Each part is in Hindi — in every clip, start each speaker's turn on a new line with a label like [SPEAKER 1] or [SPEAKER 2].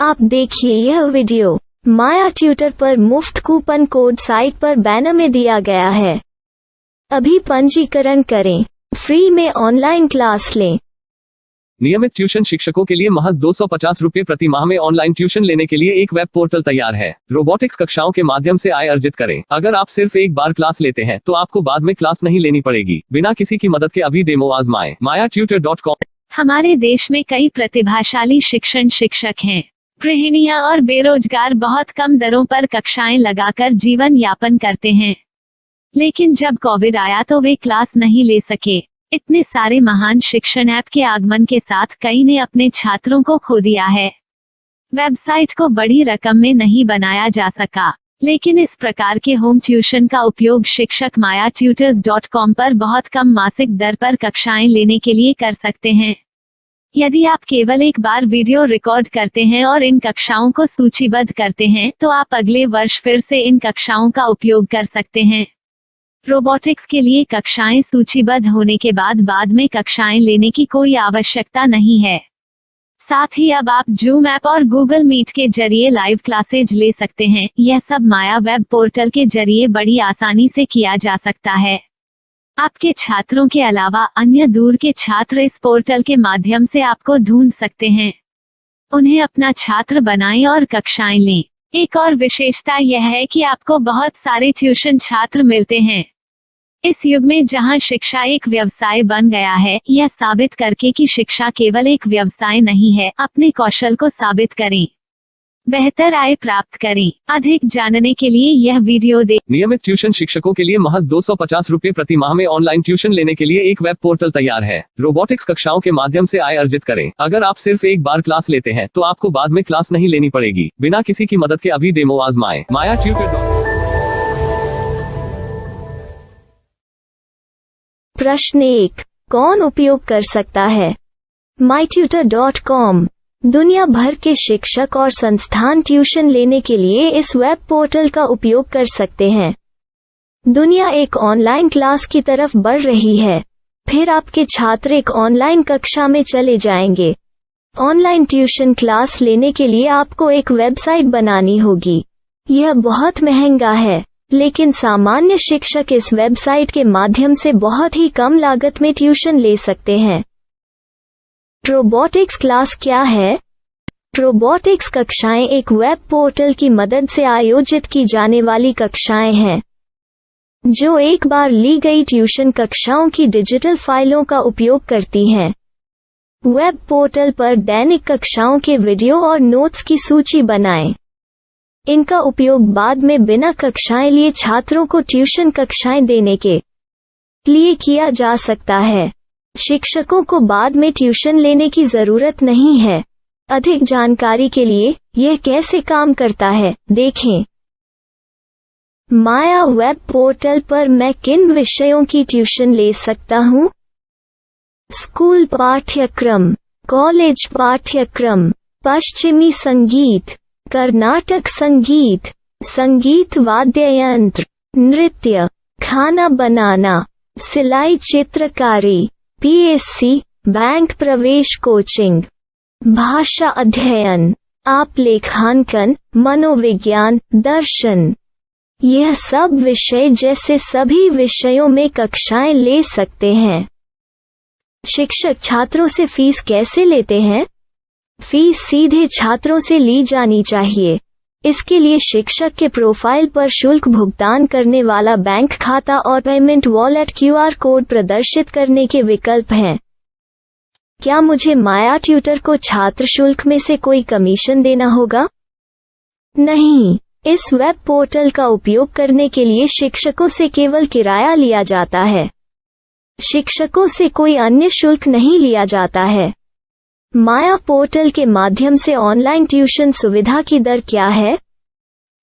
[SPEAKER 1] आप देखिए यह वीडियो माया ट्यूटर पर मुफ्त कूपन कोड साइट पर बैनर में दिया गया है। अभी पंजीकरण करें, फ्री में ऑनलाइन क्लास लें।
[SPEAKER 2] नियमित ट्यूशन शिक्षकों के लिए महज 250 रुपये प्रति माह में ऑनलाइन ट्यूशन लेने के लिए एक वेब पोर्टल तैयार है। रोबोटिक्स कक्षाओं के माध्यम से आय अर्जित करें। अगर आप सिर्फ एक बार क्लास लेते हैं तो आपको बाद में क्लास नहीं लेनी पड़ेगी। बिना किसी की मदद के अभी डेमो आजमाएं। mayatutor.com।
[SPEAKER 3] हमारे देश में कई प्रतिभाशाली शिक्षक हैं। गृहिणियां और बेरोजगार बहुत कम दरों पर कक्षाएं लगाकर जीवन यापन करते हैं, लेकिन जब कोविड आया तो वे क्लास नहीं ले सके। इतने सारे महान शिक्षण ऐप के आगमन के साथ कई ने अपने छात्रों को खो दिया है। वेबसाइट को बड़ी रकम में नहीं बनाया जा सका, लेकिन इस प्रकार के होम ट्यूशन का उपयोग शिक्षक mayatutors.com पर बहुत कम मासिक दर पर कक्षाएं लेने के लिए कर सकते हैं। यदि आप केवल एक बार वीडियो रिकॉर्ड करते हैं और इन कक्षाओं को सूचीबद्ध करते हैं तो आप अगले वर्ष फिर से इन कक्षाओं का उपयोग कर सकते हैं। रोबोटिक्स के लिए कक्षाएं सूचीबद्ध होने के बाद में कक्षाएं लेने की कोई आवश्यकता नहीं है। साथ ही अब आप जूम ऐप और गूगल मीट के जरिए लाइव क्लासेज ले सकते हैं। यह सब माया वेब पोर्टल के जरिए बड़ी आसानी से किया जा सकता है। आपके छात्रों के अलावा अन्य दूर के छात्र इस पोर्टल के माध्यम से आपको ढूंढ सकते हैं। उन्हें अपना छात्र बनाएं और कक्षाएं लें। एक और विशेषता यह है कि आपको बहुत सारे ट्यूशन छात्र मिलते हैं। इस युग में जहां शिक्षा एक व्यवसाय बन गया है, यह साबित करके कि शिक्षा केवल एक व्यवसाय नहीं है, अपने कौशल को साबित करें, बेहतर आय प्राप्त करें। अधिक जानने के लिए यह वीडियो देखें।
[SPEAKER 2] नियमित ट्यूशन शिक्षकों के लिए महज 250 रुपये प्रति माह में ऑनलाइन ट्यूशन लेने के लिए एक वेब पोर्टल तैयार है। रोबोटिक्स कक्षाओं के माध्यम से आय अर्जित करें। अगर आप सिर्फ एक बार क्लास लेते हैं तो आपको बाद में क्लास नहीं लेनी पड़ेगी। बिना किसी की मदद के अभी डेमो आजमाएं। mayatutor.com।
[SPEAKER 1] प्रश्न 1, कौन उपयोग कर सकता है? mytutor.com। दुनिया भर के शिक्षक और संस्थान ट्यूशन लेने के लिए इस वेब पोर्टल का उपयोग कर सकते हैं। दुनिया एक ऑनलाइन क्लास की तरफ बढ़ रही है। फिर आपके छात्र एक ऑनलाइन कक्षा में चले जाएंगे। ऑनलाइन ट्यूशन क्लास लेने के लिए आपको एक वेबसाइट बनानी होगी। यह बहुत महंगा है, लेकिन सामान्य शिक्षक इस वेबसाइट के माध्यम से बहुत ही कम लागत में ट्यूशन ले सकते हैं। रोबोटिक्स क्लास क्या है? रोबोटिक्स कक्षाएं एक वेब पोर्टल की मदद से आयोजित की जाने वाली कक्षाएं हैं, जो एक बार ली गई ट्यूशन कक्षाओं की डिजिटल फाइलों का उपयोग करती हैं। वेब पोर्टल पर दैनिक कक्षाओं के वीडियो और नोट्स की सूची बनाएं। इनका उपयोग बाद में बिना कक्षाएं लिए छात्रों को ट्यूशन कक्षाएं देने के लिए किया जा सकता है। शिक्षकों को बाद में ट्यूशन लेने की जरूरत नहीं है। अधिक जानकारी के लिए यह कैसे काम करता है, देखें। माया वेब पोर्टल पर मैं किन विषयों की ट्यूशन ले सकता हूँ? स्कूल पाठ्यक्रम, कॉलेज पाठ्यक्रम, पश्चिमी संगीत, कर्नाटक संगीत, संगीत वाद्य यंत्र, नृत्य, खाना बनाना, सिलाई चित्रकारी, PSC, बैंक प्रवेश कोचिंग, भाषा अध्ययन, आप लेखांकन, मनोविज्ञान, दर्शन। यह सब विषय जैसे सभी विषयों में कक्षाएं ले सकते हैं। शिक्षक छात्रों से फीस कैसे लेते हैं? फीस सीधे छात्रों से ली जानी चाहिए। इसके लिए शिक्षक के प्रोफाइल पर शुल्क भुगतान करने वाला बैंक खाता और पेमेंट वॉलेट QR कोड प्रदर्शित करने के विकल्प हैं। क्या मुझे माया ट्यूटर को छात्र शुल्क में से कोई कमीशन देना होगा? नहीं, इस वेब पोर्टल का उपयोग करने के लिए शिक्षकों से केवल किराया लिया जाता है। शिक्षकों से कोई अन्य शुल्क नहीं लिया जाता है। माया पोर्टल के माध्यम से ऑनलाइन ट्यूशन सुविधा की दर क्या है?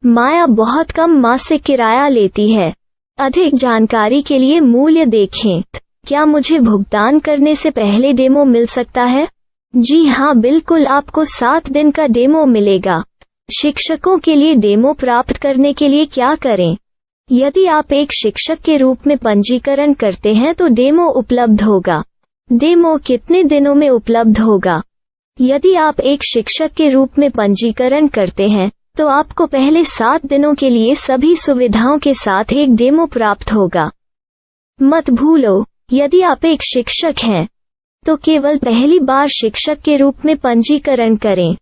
[SPEAKER 1] माया बहुत कम मासिक किराया लेती है। अधिक जानकारी के लिए मूल्य देखें। क्या मुझे भुगतान करने से पहले डेमो मिल सकता है? जी हाँ, बिल्कुल, आपको 7 दिन का डेमो मिलेगा। शिक्षकों के लिए डेमो प्राप्त करने के लिए क्या करें? यदि आप एक शिक्षक के रूप में पंजीकरण करते हैं तो डेमो उपलब्ध होगा। डेमो कितने दिनों में उपलब्ध होगा? यदि आप एक शिक्षक के रूप में पंजीकरण करते हैं तो आपको पहले 7 दिनों के लिए सभी सुविधाओं के साथ एक डेमो प्राप्त होगा। मत भूलो, यदि आप एक शिक्षक हैं तो केवल पहली बार शिक्षक के रूप में पंजीकरण करें।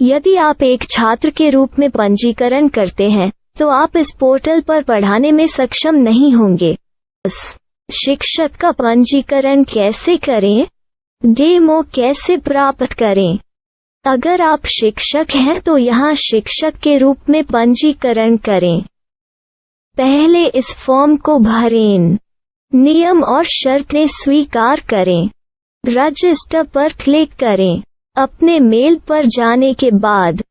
[SPEAKER 1] यदि आप एक छात्र के रूप में पंजीकरण करते हैं तो आप इस पोर्टल पर पढ़ाने में सक्षम नहीं होंगे। शिक्षक का पंजीकरण कैसे करें? डेमो कैसे प्राप्त करें? अगर आप शिक्षक हैं तो यहाँ शिक्षक के रूप में पंजीकरण करें। पहले इस फॉर्म को भरें। नियम और शर्तें स्वीकार करें। रजिस्टर पर क्लिक करें। अपने मेल पर जाने के बाद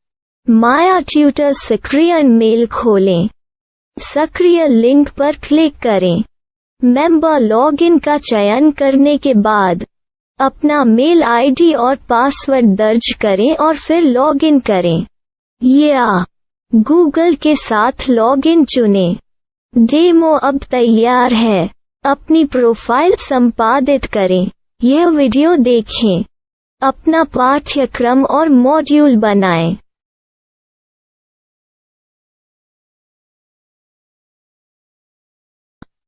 [SPEAKER 1] माया ट्यूटर सक्रिय मेल खोलें। सक्रिय लिंक पर क्लिक करें। मेंबर लॉगिन का चयन करने के बाद अपना मेल आईडी और पासवर्ड दर्ज करें और फिर लॉगिन करें या गूगल के साथ लॉगिन चुनें। डेमो अब तैयार है। अपनी प्रोफाइल संपादित करें। यह वीडियो देखें। अपना पाठ्यक्रम और मॉड्यूल बनाएं।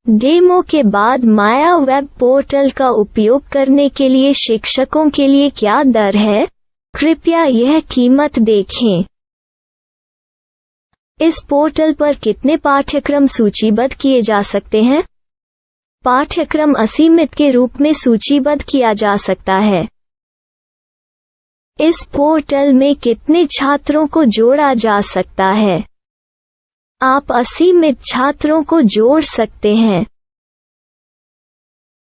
[SPEAKER 1] डेमो के बाद माया वेब पोर्टल का उपयोग करने के लिए शिक्षकों के लिए क्या दर है? कृपया यह कीमत देखें। इस पोर्टल पर कितने पाठ्यक्रम सूचीबद्ध किए जा सकते हैं? पाठ्यक्रम असीमित के रूप में सूचीबद्ध किया जा सकता है। इस पोर्टल में कितने छात्रों को जोड़ा जा सकता है? आप असीमित छात्रों को जोड़ सकते हैं।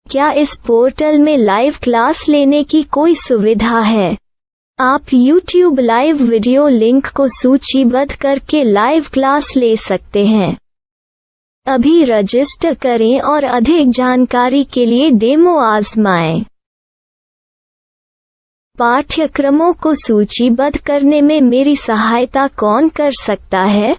[SPEAKER 1] क्या इस पोर्टल में लाइव क्लास लेने की कोई सुविधा है? आप YouTube लाइव वीडियो लिंक को सूचीबद्ध करके लाइव क्लास ले सकते हैं। अभी रजिस्टर करें और अधिक जानकारी के लिए डेमो आजमाएं। पाठ्यक्रमों को सूचीबद्ध करने में मेरी सहायता कौन कर सकता है?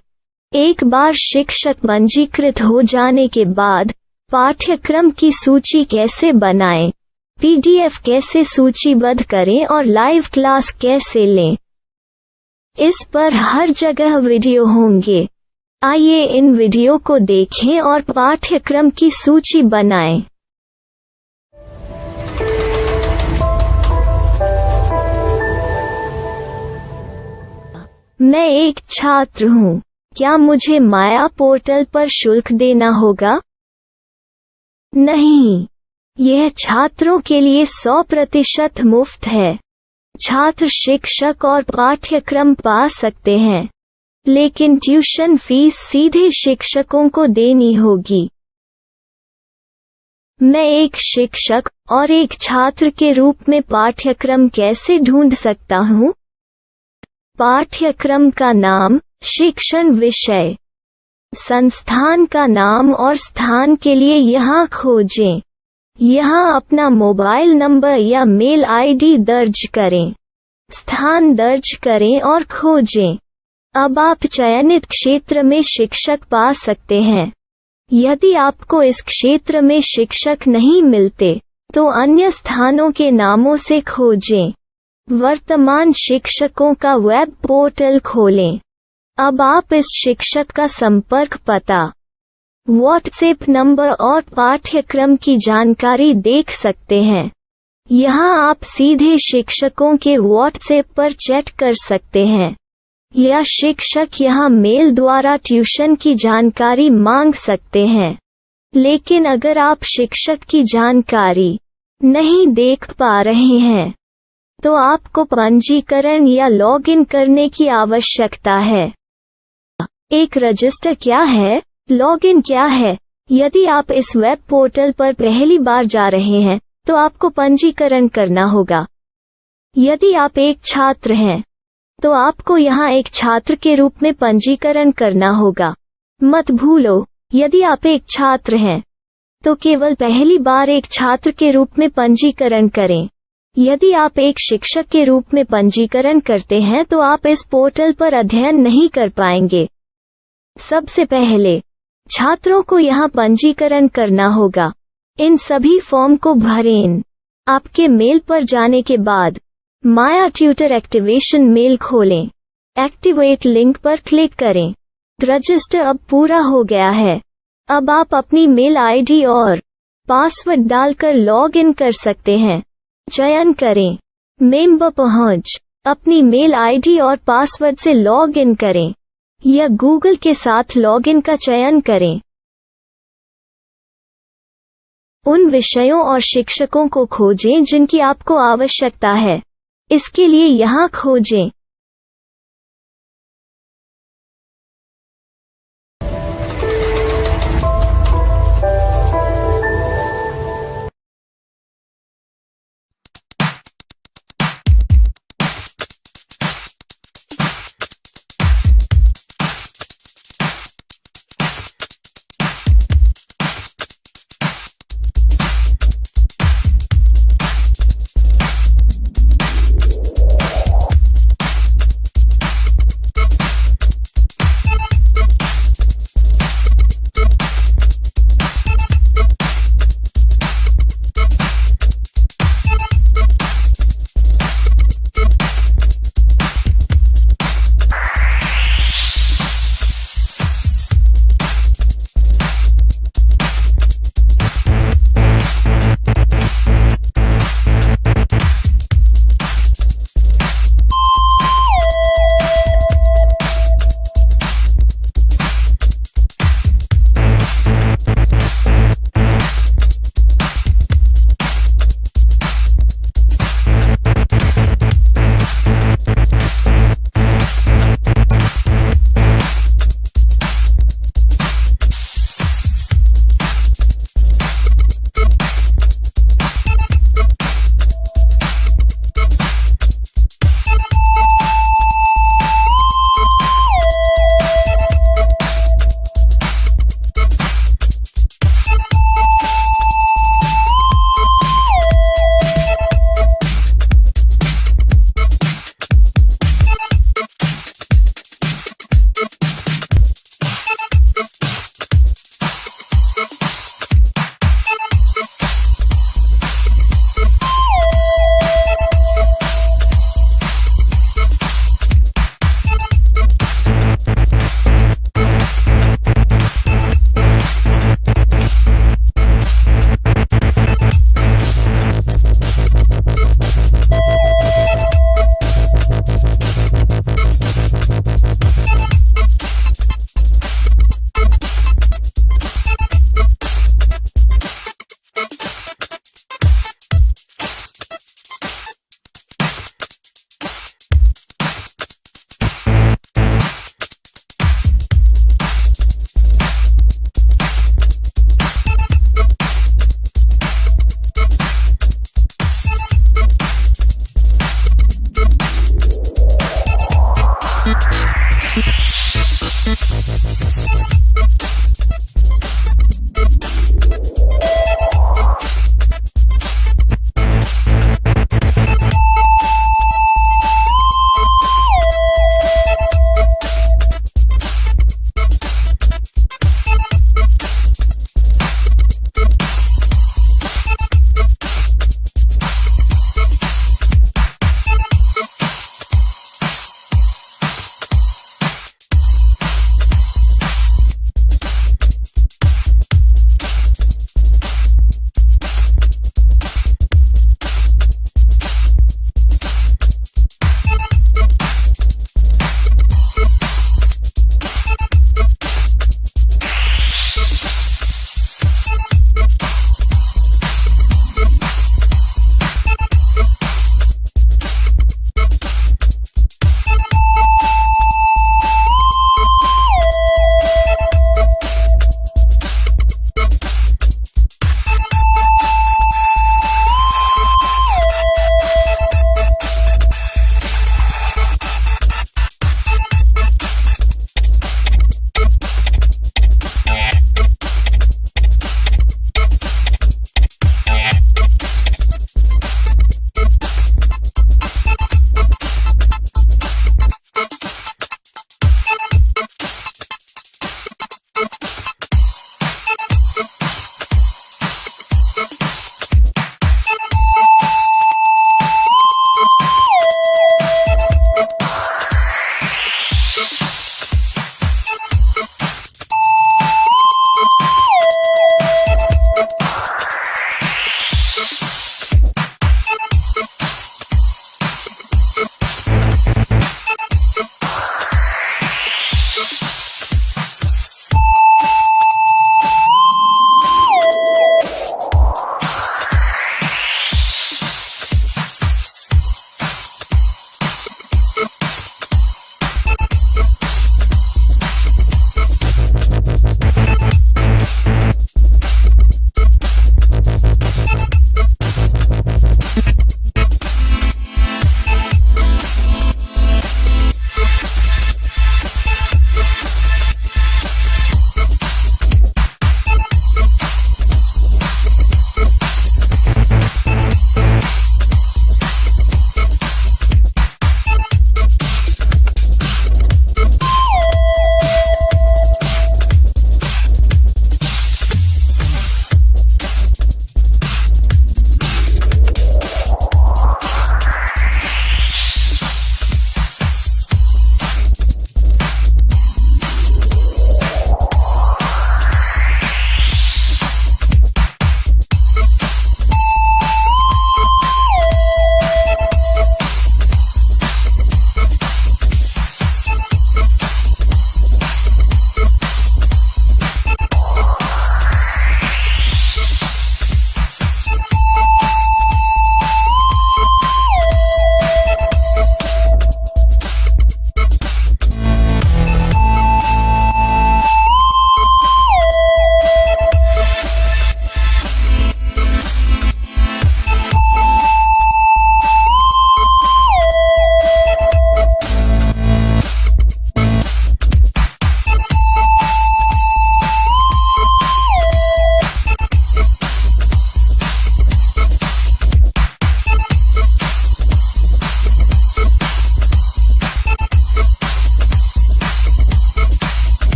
[SPEAKER 1] एक बार शिक्षक पंजीकृत हो जाने के बाद पाठ्यक्रम की सूची कैसे बनाएं, PDF कैसे सूचीबद्ध करें और लाइव क्लास कैसे लें, इस पर हर जगह वीडियो होंगे। आइए इन वीडियो को देखें और पाठ्यक्रम की सूची बनाएं। मैं एक छात्र हूँ। क्या मुझे माया पोर्टल पर शुल्क देना होगा? नहीं, यह छात्रों के लिए 100% मुफ्त है। छात्र शिक्षक और पाठ्यक्रम पा सकते हैं, लेकिन ट्यूशन फीस सीधे शिक्षकों को देनी होगी। मैं एक शिक्षक और एक छात्र के रूप में पाठ्यक्रम कैसे ढूंढ सकता हूँ? पाठ्यक्रम का नाम, शिक्षण विषय, संस्थान का नाम और स्थान के लिए यहाँ खोजें। यहाँ अपना मोबाइल नंबर या मेल आईडी दर्ज करें। स्थान दर्ज करें और खोजें। अब आप चयनित क्षेत्र में शिक्षक पा सकते हैं। यदि आपको इस क्षेत्र में शिक्षक नहीं मिलते तो अन्य स्थानों के नामों से खोजें। वर्तमान शिक्षकों का वेब पोर्टल खोलें। अब आप इस शिक्षक का संपर्क पता, व्हाट्सएप नंबर और पाठ्यक्रम की जानकारी देख सकते हैं। यहाँ आप सीधे शिक्षकों के व्हाट्सएप पर चैट कर सकते हैं या शिक्षक यहाँ मेल द्वारा ट्यूशन की जानकारी मांग सकते हैं। लेकिन अगर आप शिक्षक की जानकारी नहीं देख पा रहे हैं तो आपको पंजीकरण या लॉगिन करने की आवश्यकता है। एक रजिस्टर क्या है? लॉगिन क्या है? यदि आप इस वेब पोर्टल पर पहली बार जा रहे हैं तो आपको पंजीकरण करना होगा। यदि आप एक छात्र हैं तो आपको यहाँ एक छात्र के रूप में पंजीकरण करना होगा। मत भूलो, यदि आप एक छात्र हैं तो केवल पहली बार एक छात्र के रूप में पंजीकरण करें। यदि आप एक शिक्षक के रूप में पंजीकरण करते हैं तो आप इस पोर्टल पर अध्ययन नहीं कर पाएंगे। सबसे पहले छात्रों को यहाँ पंजीकरण करना होगा। इन सभी फॉर्म को भरें। आपके मेल पर जाने के बाद माया ट्यूटर एक्टिवेशन मेल खोलें। एक्टिवेट लिंक पर क्लिक करें। रजिस्टर अब पूरा हो गया है। अब आप अपनी मेल आईडी और पासवर्ड डालकर लॉग इन कर सकते हैं। चयन करें मेंबर पहुंच। अपनी मेल आईडी और पासवर्ड से लॉग इन करें या गूगल के साथ लॉग इन का चयन करें। उन विषयों और शिक्षकों को खोजें जिनकी आपको आवश्यकता है। इसके लिए यहाँ खोजें।